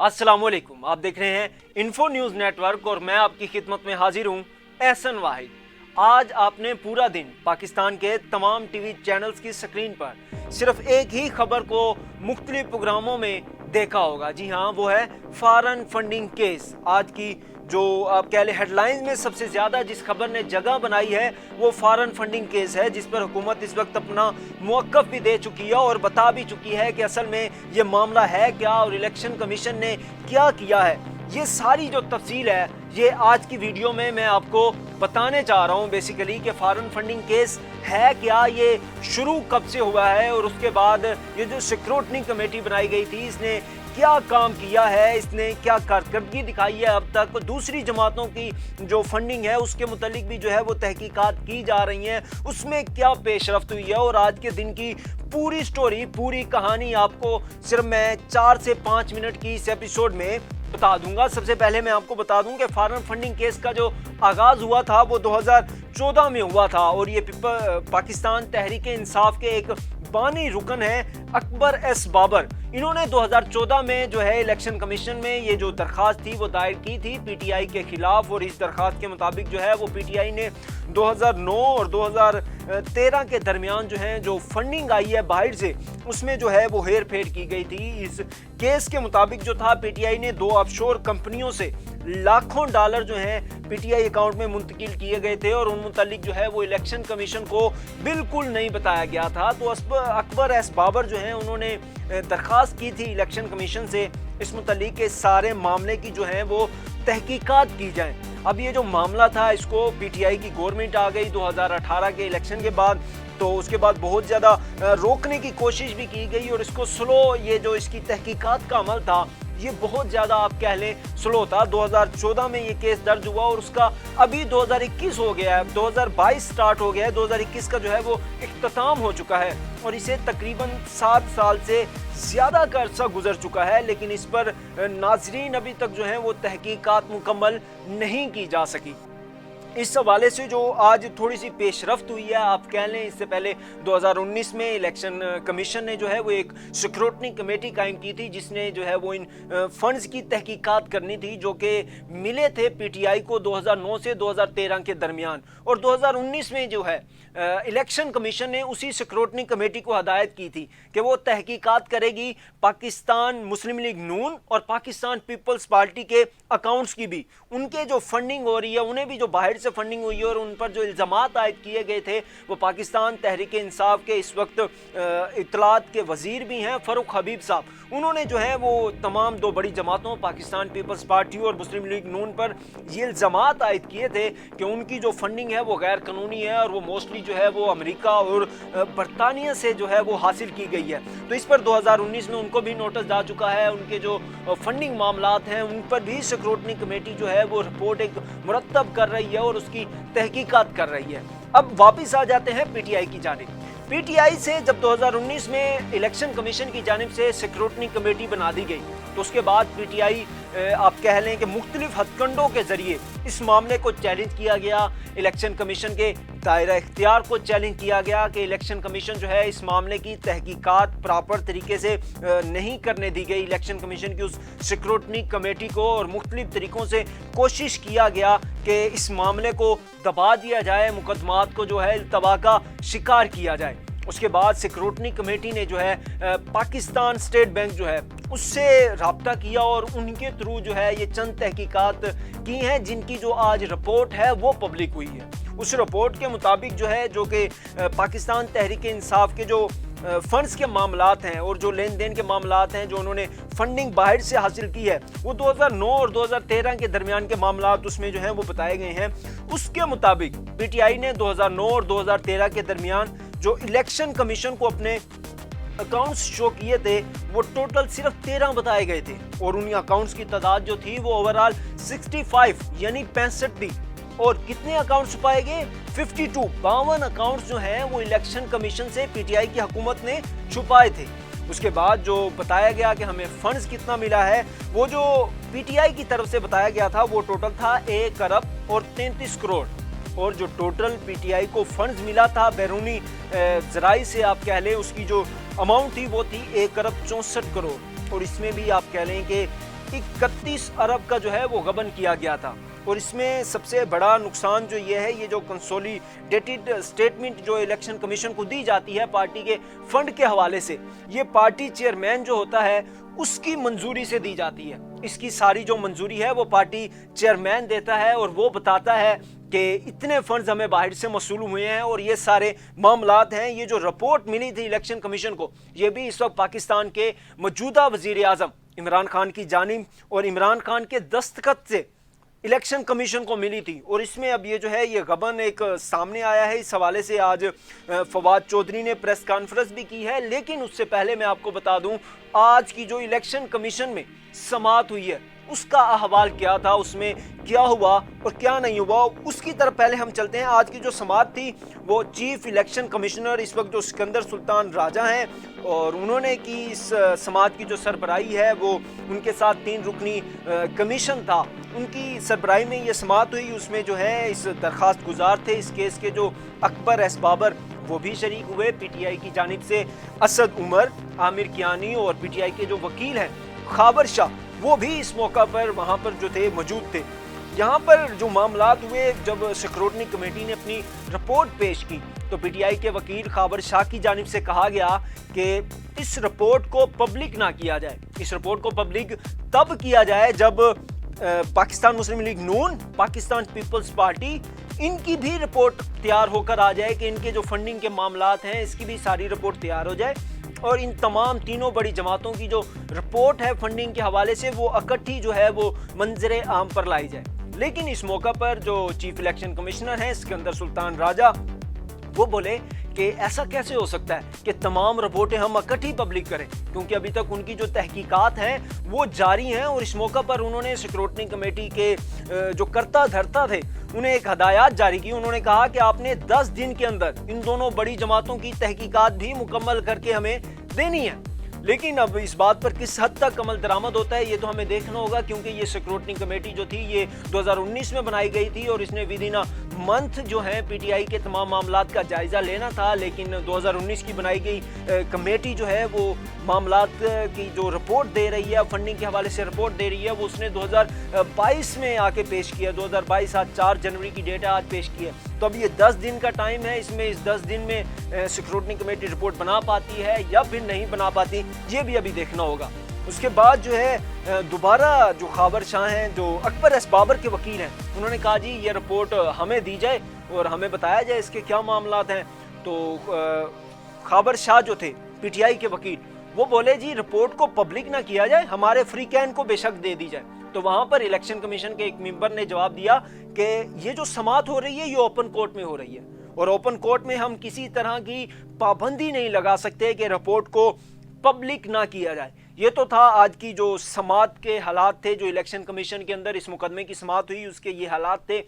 अस्सलामुअलैकुम, आप देख रहे हैं इन्फो न्यूज़ नेटवर्क और मैं आपकी खिदमत में हाजिर हूं एहसन वाहिद। आज आपने पूरा दिन पाकिस्तान के तमाम टीवी चैनल्स की स्क्रीन पर सिर्फ एक ही खबर को मुख्तलिफ प्रोग्रामों में देखा होगा। जी हाँ, वो है फॉरेन फंडिंग केस। आज की जो आप कह लें हेडलाइंस में सबसे ज़्यादा जिस खबर ने जगह बनाई है वो फॉरेन फंडिंग केस है, जिस पर हुकूमत इस वक्त अपना मौक़िफ़ भी दे चुकी है और बता भी चुकी है कि असल में ये मामला है क्या और इलेक्शन कमीशन ने क्या किया है। ये सारी जो तफसील है ये आज की वीडियो में मैं आपको बताने चाह रहा हूँ बेसिकली कि फॉरेन फंडिंग केस है क्या, ये शुरू कब से हुआ है और उसके बाद ये जो स्क्रूटनी कमेटी बनाई गई थी इसने क्या काम किया है, इसने क्या कारकर्दगी दिखाई है अब तक। दूसरी जमातों की जो फंडिंग है उसके मुतालिक भी जो है वो तहकीकात की जा रही हैं, उसमें क्या पेशरफ्त हुई है और आज के दिन की पूरी स्टोरी, पूरी कहानी आपको सिर्फ मैं 4 से 5 मिनट की इस एपिसोड में बता दूंगा। सबसे पहले मैं आपको बता दूं कि फॉरेन फंडिंग केस का जो आगाज़ हुआ था वो 2014 में हुआ था और ये पाकिस्तान तहरीक इंसाफ के एक बानी रुकन है अकबर एस बाबर। इन्होंने 2014 में जो है इलेक्शन कमीशन में ये जो दरख्वास्त थी वो दायर की थी पीटीआई के खिलाफ और इस दरख्वास्त के मुताबिक जो है वो पीटीआई ने 2009 और 2013 के दरमियान जो है जो फंडिंग आई है बाहर से उसमें जो है वो हेर फेर की गई थी। इस केस के मुताबिक जो था पीटीआई ने 2 ऑफशोर कंपनियों से लाखों डॉलर जो हैं पीटीआई अकाउंट में मुंतकिल किए गए थे और उन मुतालिक जो है वो इलेक्शन कमीशन को बिल्कुल नहीं बताया गया था। तो अकबर एस बाबर जो हैं उन्होंने दरख्वास्त की थी इलेक्शन कमीशन से इस मुतालिक के सारे मामले की जो है वो तहकीकात की जाए। अब ये जो मामला था इसको पीटीआई की गवर्नमेंट आ गई 2018 के इलेक्शन के बाद, तो उसके बाद बहुत ज़्यादा रोकने की कोशिश भी की गई और इसको स्लो, ये जो इसकी तहकीकात का अमल था ये बहुत ज़्यादा आप कह लें स्लो था। 2014 में ये केस दर्ज हुआ और उसका अभी 2021 हो गया है, 2022 स्टार्ट हो गया है, 2021 का जो है वो इख्तिताम हो चुका है और इसे तकरीबन 7 साल से ज़्यादा का अरसा गुजर चुका है, लेकिन इस पर नाजरीन अभी तक जो है वो तहकीकात मुकम्मल नहीं की जा सकी। इस हवाले से जो आज थोड़ी सी पेशरफ्त हुई है आप कह लें, इससे पहले 2019 में इलेक्शन कमीशन ने जो है वो एक स्क्रूटनी कमेटी कायम की थी जिसने जो है वो इन फंड्स की तहकीकात करनी थी जो कि मिले थे पीटीआई को 2009 से 2013 के दरमियान। और 2019 में जो है इलेक्शन कमीशन ने उसी स्क्रूटनी कमेटी को हदायत की थी कि वो तहकीकात करेगी पाकिस्तान मुस्लिम लीग नून और पाकिस्तान पीपल्स पार्टी के अकाउंट्स की भी, उनके जो फंडिंग हो रही है उन्हें भी जो बाहर से फंडिंग हुई है और उन पर जो इल्ज़ामात आयद किए गए थे वो पाकिस्तान तहरीक इंसाफ के इस वक्त इत्तलात के वजीर भी हैं फ़ारूक हबीब साहब। उन्होंने जो है वो तमाम 2 बड़ी जमातों पाकिस्तान पीपल्स पार्टी और मुस्लिम लीग नून पर ये इल्ज़ामात आयद किए थे कि उनकी जो फंडिंग है वो गैर कानूनी है और वो मोस्टली जो है वो अमेरिका और बरतानिया से जो है वो हासिल की गई है। तो इस पर 2019 में उनको भी नोटिस जा चुका है। उनके जो फंडिंग मामलात हैं उन पर भी स्क्रूटनी कमेटी जो है वो रिपोर्ट एक मुरतब कर रही है और उसकी तहकीकात कर रही है। अब वापस आ जाते हैं पीटीआई की जानिब। पीटीआई से जब 2019 में इलेक्शन कमीशन की जानिब से स्क्रूटनी कमेटी बना दी गई तो उसके बाद पीटीआई आप कह लें कि मुख्तलिफ हथकंडों के ज़रिए इस मामले को चैलेंज किया गया। इलेक्शन कमीशन के दायरा इख्तियार को चैलेंज किया गया कि इलेक्शन कमीशन जो है इस मामले की तहकीकात प्रॉपर तरीके से नहीं करने दी गई इलेक्शन कमीशन की उस स्क्रूटनी कमेटी को और मुख्तलिफ तरीक़ों से कोशिश किया गया कि इस मामले को दबा दिया जाए, मुकदमात को जो है इल्तवा का शिकार किया जाए। उसके बाद स्क्रूटनी कमेटी ने जो है पाकिस्तान स्टेट बैंक जो है उससे रब्ता किया और उनके थ्रू जो है ये चंद तहकीकात की हैं जिनकी जो आज रिपोर्ट है वो पब्लिक हुई है। उस रिपोर्ट के मुताबिक जो है जो कि पाकिस्तान तहरीक इंसाफ के जो फंड्स के मामलात हैं और जो लेन देन के मामलात हैं जो उन्होंने फंडिंग बाहर से हासिल की है वो 2009 और 2013 के दरमियान के मामलात उसमें जो हैं वो बताए गए हैं। उसके मुताबिक पीटीआई ने 2009 और 2013 के दरमियान जो इलेक्शन कमीशन को अपने अकाउंट्स शो किए थे वो टोटल सिर्फ 13 बताए गए थे और उन अकाउंट्स की तादाद जो थी वो ओवरऑल 65 यानी 65 थी। और कितने अकाउंट्स छुपाए गए? 52 अकाउंट्स जो हैं वो इलेक्शन कमीशन से पीटीआई की हुकूमत ने छुपाए थे। उसके बाद जो बताया गया कि हमें फंड्स कितना मिला है वो जो पीटीआई की तरफ से बताया गया था वो टोटल था 1 अरब और 33 करोड़ और जो टोटल पीटीआई को फंड्स मिला था बैरूनी ज़राई से आप कह लें उसकी जो अमाउंट थी वो थी 1 अरब 64 करोड़ और इसमें भी आप कह लें कि 31 अरब का जो है वो गबन किया गया था। और इसमें सबसे बड़ा नुकसान जो ये है, ये जो कंसोलिडेटेड स्टेटमेंट जो इलेक्शन कमीशन को दी जाती है पार्टी के फंड के हवाले से, ये पार्टी चेयरमैन जो होता है उसकी मंजूरी से दी जाती है। इसकी सारी जो मंजूरी है वो पार्टी चेयरमैन देता है और वो बताता है कि इतने फंड्स हमें बाहर से मसूल हुए हैं और ये सारे मामलात हैं। ये जो रिपोर्ट मिली थी इलेक्शन कमीशन को, ये भी इस वक्त पाकिस्तान के मौजूदा वजीर आज़म इमरान खान की जानिब और इमरान खान के दस्तखत से इलेक्शन कमीशन को मिली थी। और इसमें अब ये जो है ये गबन एक सामने आया है। इस हवाले से आज फवाद चौधरी ने प्रेस कॉन्फ्रेंस भी की है। लेकिन उससे पहले मैं आपको बता दूं, आज की जो इलेक्शन कमीशन में समाअत हुई है उसका अहवाल क्या था, उसमें क्या हुआ और क्या नहीं हुआ, उसकी तरफ पहले हम चलते हैं। आज की जो समाअत थी वो चीफ इलेक्शन कमिश्नर इस वक्त जो सिकंदर सुल्तान राजा हैं और उन्होंने की इस समाअत की जो सरबराही है वो उनके साथ 3 रुकनी कमीशन था, उनकी सरबराही में ये समाअत हुई। उसमें जो है इस दरख्वास्त गुजार थे इस केस के जो अकबर एस बाबर, वो भी शरीक हुए। पीटीआई की जानिब से असद उमर, आमिर कियानी और पीटीआई के जो वकील हैं खाबर शाह, वो भी इस मौका पर वहाँ पर जो थे मौजूद थे। यहाँ पर जो मामलात हुए, जब स्क्रूटनी कमेटी ने अपनी रिपोर्ट पेश की तो पीटीआई के वकील खाबर शाह की जानिब से कहा गया कि इस रिपोर्ट को पब्लिक ना किया जाए। इस रिपोर्ट को पब्लिक तब किया जाए जब पाकिस्तान मुस्लिम लीग नून, पाकिस्तान पीपल्स पार्टी, इनकी भी रिपोर्ट तैयार होकर आ जाए कि इनके जो फंडिंग के मामलात हैं इसकी भी सारी रिपोर्ट तैयार हो जाए और इन तमाम तीनों बड़ी जमातों की जो रिपोर्ट है फंडिंग के हवाले से वो इकट्ठी जो है वो मंजरे आम पर लाई जाए। लेकिन इस मौका पर जो चीफ इलेक्शन कमिश्नर हैं सिकंदर सुल्तान राजा, वो बोले कि ऐसा कैसे हो सकता है कि तमाम रिपोर्टें हम इकट्ठी पब्लिक करें, क्योंकि अभी तक उनकी जो तहकीकात हैं वो जारी हैं। और इस मौका पर उन्होंने स्क्रूटनी कमेटी के जो करता धरता थे उन्हें एक हदायत जारी की। उन्होंने कहा कि आपने 10 दिन के अंदर इन दोनों बड़ी जमातों की तहकीकात भी मुकम्मल करके हमें देनी है। लेकिन अब इस बात पर किस हद तक अमल दरामद होता है ये तो हमें देखना होगा, क्योंकि ये स्क्रूटनी कमेटी जो थी ये 2019 में बनाई गई थी और इसने विद इन अ मंथ जो है पीटीआई के तमाम मामलात का जायजा लेना था। लेकिन 2019 की बनाई गई कमेटी जो है वो मामलात की जो रिपोर्ट दे रही है, फंडिंग के हवाले से रिपोर्ट दे रही है, वो उसने 2022 में आके पेश किया। 2022 आज 4 जनवरी की डेट है, आज पेश की है। तो अब ये 10 दिन का टाइम है, इसमें इस 10 दिन में स्क्रूटनी कमेटी रिपोर्ट बना पाती है या फिर नहीं बना पाती, ये भी अभी देखना होगा। उसके बाद जो है दोबारा जो खाबर शाह हैं, जो अकबर एस बाबर के वकील हैं, उन्होंने कहा जी ये रिपोर्ट हमें दी जाए और हमें बताया जाए इसके क्या मामलात हैं। तो खाबर शाह जो थे पीटीआई के वकील, वो बोले जी रिपोर्ट को पब्लिक ना किया जाए, हमारे फ्री कैन को बेशक दे दी जाए। तो वहां पर इलेक्शन कमीशन के एक मेंबर ने जवाब दिया कि ये जो समाअत हो रही है ये ओपन कोर्ट में हो रही है और ओपन कोर्ट में हम किसी तरह की पाबंदी नहीं लगा सकते कि रिपोर्ट को पब्लिक ना किया जाए। ये तो था आज की जो समाअत के हालात थे, जो इलेक्शन कमीशन के अंदर इस मुकदमे की समाअत हुई उसके ये हालात थे।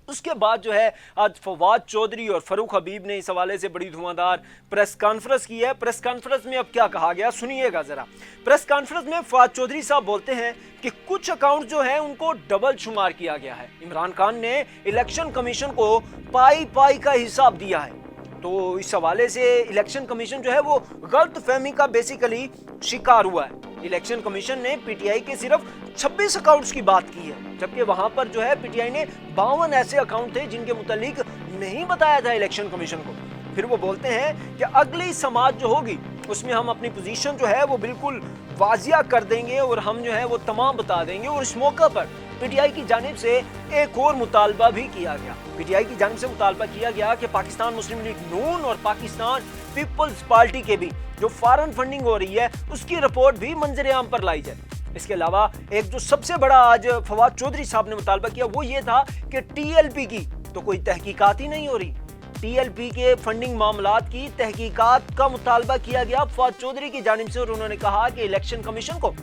उसके बाद जो है आज फवाद चौधरी और फरूक हबीब ने इस हवाले से बड़ी धुआंधार प्रेस कॉन्फ्रेंस की है। प्रेस कॉन्फ्रेंस में अब क्या कहा गया सुनिएगा जरा। प्रेस कॉन्फ्रेंस में फवाद चौधरी साहब बोलते हैं कि कुछ अकाउंट जो है उनको डबल शुमार किया गया है। इमरान खान ने इलेक्शन कमीशन को पाई पाई का हिसाब दिया है। तो इस हवाले से इलेक्शन कमीशन जो है वो गलत फहमी का बेसिकली शिकार हुआ है। इलेक्शन कमीशन ने पीटीआई के सिर्फ 26 अकाउंट्स की बात की है, जबकि वहां पर जो है पीटीआई ने 52 ऐसे अकाउंट थे जिनके मुतालिक नहीं बताया था इलेक्शन कमीशन को। फिर वो बोलते हैं कि अगली समाअत जो होगी उसमें हम अपनी पोजीशन जो है वो बिल्कुल वाजिया कर देंगे और हम जो है वो तमाम बता देंगे। और इस मौका पर पीटीआई की जानिब से एक और मुतालबा भी किया गया। पीटीआई की जानिब से मुतालबा किया गया कि पाकिस्तान मुस्लिम लीग नून और पाकिस्तान पीपल्स पार्टी के भी जो फॉरेन फंडिंग हो रही है उसकी रिपोर्ट भी मंजर आम पर लाई जाए। इसके अलावा एक जो सबसे बड़ा आज फवाद चौधरी साहब ने मुतालबा किया वो ये था कि टीएलपी की तो कोई तहकीकात ही नहीं हो रही। टीएलपी के फंडिंग मामलात की तहकीकात का मुतालबा किया गया फवाद चौधरी की जानिब से और उन्होंने कहा कि इलेक्शन कमीशन को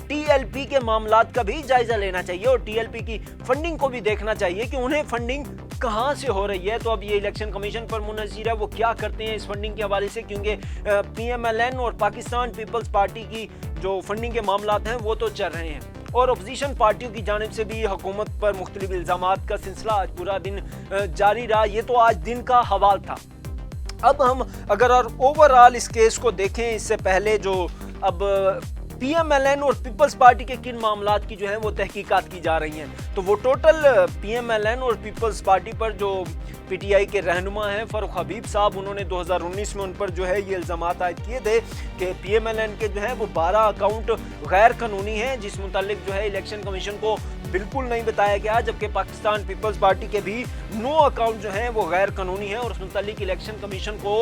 टीएलपी के मामलात का भी जायजा लेना चाहिए और टीएलपी की फंडिंग को भी देखना चाहिए कि उन्हें फंडिंग कहां से हो रही है। तो अब ये इलेक्शन कमीशन पर मुनज़िर है वो क्या करते हैं इस फंडिंग के हवाले से, क्योंकि पीएमएलएन और पाकिस्तान पीपल्स पार्टी की जो फंडिंग के मामलात हैं वो तो चल रहे हैं और अपोजिशन पार्टियों की जानिब से भी हुकूमत पर मुख्तलिफ इल्ज़ामात का सिलसिला आज पूरा दिन जारी रहा। ये तो आज दिन का हवाल था। अब हम अगर और ओवरऑल इस केस को देखें, इससे पहले जो अब PMLN और पीपल्स पार्टी के किन मामलात की जो है वो तहकीकात की जा रही हैं। तो वो टोटल PMLN और पीपल्स पार्टी पर जो PTI के रहनुमा हैं फारूक हबीब साहब, उन्होंने 2019 में उन पर जो है ये इल्ज़ामात आयद किए थे कि PMLN के जो है वो 12 अकाउंट गैर कानूनी हैं, जिस मुतालिक जो है इलेक्शन कमीशन को बिल्कुल नहीं बताया गया, जबकि पाकिस्तान पीपल्स पार्टी के भी 9 अकाउंट जो हैं वो गैर कानूनी हैं और उस मुतालिक इलेक्शन कमीशन को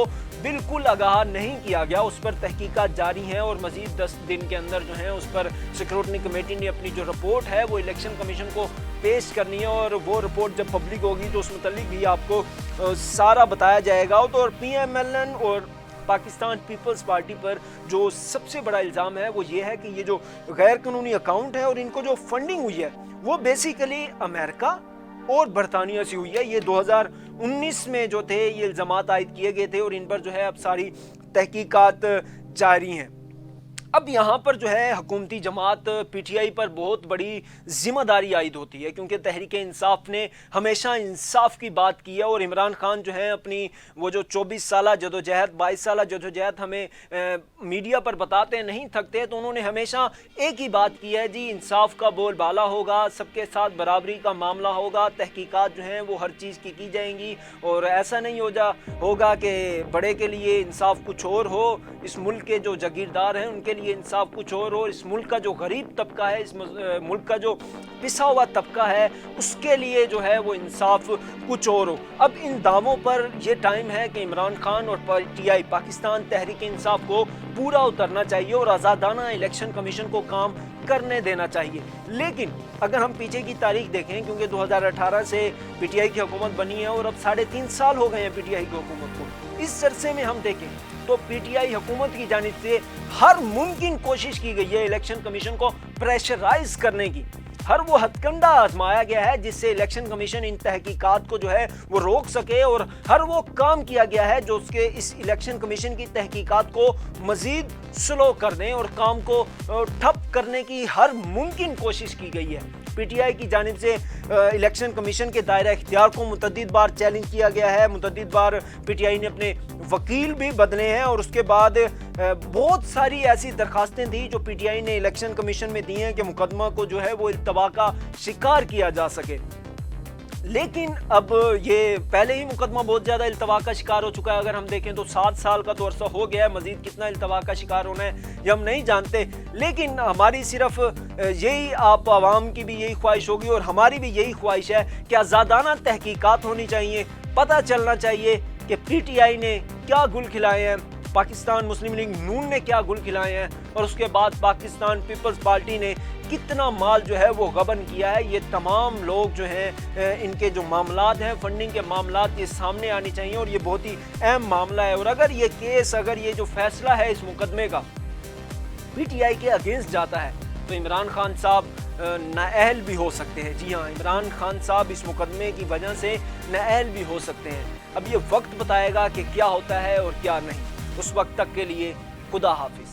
बिल्कुल आगाह नहीं किया गया। उस पर तहकीकात जारी हैं और मजीद 10 दिन के अंदर जो है उस पर सिक्योरिटी कमेटी ने अपनी जो रिपोर्ट है वो इलेक्शन कमीशन को पेश करनी है और वो रिपोर्ट जब पब्लिक होगी तो उस मुतालिक भी आपको सारा बताया जाएगा। तो और PMLN और पाकिस्तान पीपल्स पार्टी पर जो सबसे बड़ा इल्ज़ाम है वो ये है कि ये जो गैर कानूनी अकाउंट है और इनको जो फंडिंग हुई है वो बेसिकली अमेरिका और बरतानिया से हुई है। ये 2019 में जो थे ये इल्ज़ामात आयद किए गए थे और इन पर जो है अब सारी तहकीकात जारी हैं। अब यहाँ पर जो है हुकूमती जमात PTI पर बहुत बड़ी जिम्मेदारी आयद होती है, क्योंकि तहरीक इंसाफ ने हमेशा इंसाफ की बात की है और इमरान खान जो है अपनी वो जो 24 साल जदोजहद 22 साल जदोजहद हमें मीडिया पर बताते नहीं थकते, तो उन्होंने हमेशा एक ही बात की है जी, इंसाफ का बोलबाला होगा, सबके साथ बराबरी का मामला होगा, तहकीकात जो हैं वो हर चीज़ की जाएंगी और ऐसा नहीं होगा कि बड़े के लिए इंसाफ कुछ और हो, इस मुल्क के जो जागीरदार हैं उनके लिए इंसाफ कुछ और हो, इस मुल्क का जो गरीब तबका है, इस मुल्क का जो पिसा हुआ तबका है उसके लिए जो है वो इंसाफ कुछ और हो। अब इन दावों पर ये टाइम है कि इमरान खान और PTI पाकिस्तान तहरीक इंसाफ को पूरा उतरना चाहिए और आज़ादाना इलेक्शन कमीशन को काम करने देना चाहिए। लेकिन अगर हम पीछे की तारीख देखें, क्योंकि 2018 से PTI की हुकूमत बनी है और अब 3.5 साल हो गए हैं PTI की हुकूमत को, इस अरसे में हम देखें तो PTI हुकूमत की जानिब से हर मुमकिन कोशिश की गई है इलेक्शन कमीशन को प्रेशराइज करने की। हर वो हथकंडा आजमाया गया है जिससे इलेक्शन कमीशन इन तहकीकात को जो है वो रोक सके और हर वो काम किया गया है जो उसके इस इलेक्शन कमीशन की तहकीकात को मजीद स्लो कर दें और काम को ठप करने की हर मुमकिन कोशिश की गई है। PTI की जानिब से इलेक्शन कमीशन के दायरा इख्तियार को मुतअद्दिद बार चैलेंज किया गया है, मुतअद्दिद बार PTI ने अपने वकील भी बदले हैं और उसके बाद बहुत सारी ऐसी दरखास्तें थी जो PTI ने इलेक्शन कमीशन में दी हैं कि मुकदमा को जो है वो इल्तवा का शिकार किया जा सके। लेकिन अब ये पहले ही मुकदमा बहुत ज़्यादा इल्तवा का शिकार हो चुका है। अगर हम देखें तो 7 साल का तो अरसा हो गया है, मज़ीद कितना इल्तवा का शिकार होना है ये हम नहीं जानते। लेकिन हमारी सिर्फ यही आप आवाम की भी यही ख्वाहिश होगी और हमारी भी यही ख्वाहिश है कि आज़ादाना तहकीकात होनी चाहिए, पता चलना चाहिए कि PTI ने क्या गुल खिलाए हैं, पाकिस्तान मुस्लिम लीग नून ने क्या गुल खिलाए हैं और उसके बाद पाकिस्तान पीपल्स पार्टी ने कितना माल जो है वो गबन किया है। ये तमाम लोग जो हैं इनके जो मामलात हैं, फंडिंग के मामलात, ये सामने आनी चाहिए और ये बहुत ही अहम मामला है। और अगर ये केस, अगर ये जो फैसला है इस मुकदमे का PTI के अगेंस्ट जाता है तो इमरान खान साहब नाअहल भी हो सकते हैं। जी हाँ, इमरान खान साहब इस मुकदमे की वजह से नाअहल भी हो सकते हैं। अब ये वक्त बताएगा कि क्या होता है और क्या नहीं। उस वक्त तक के लिए खुदा हाफिज।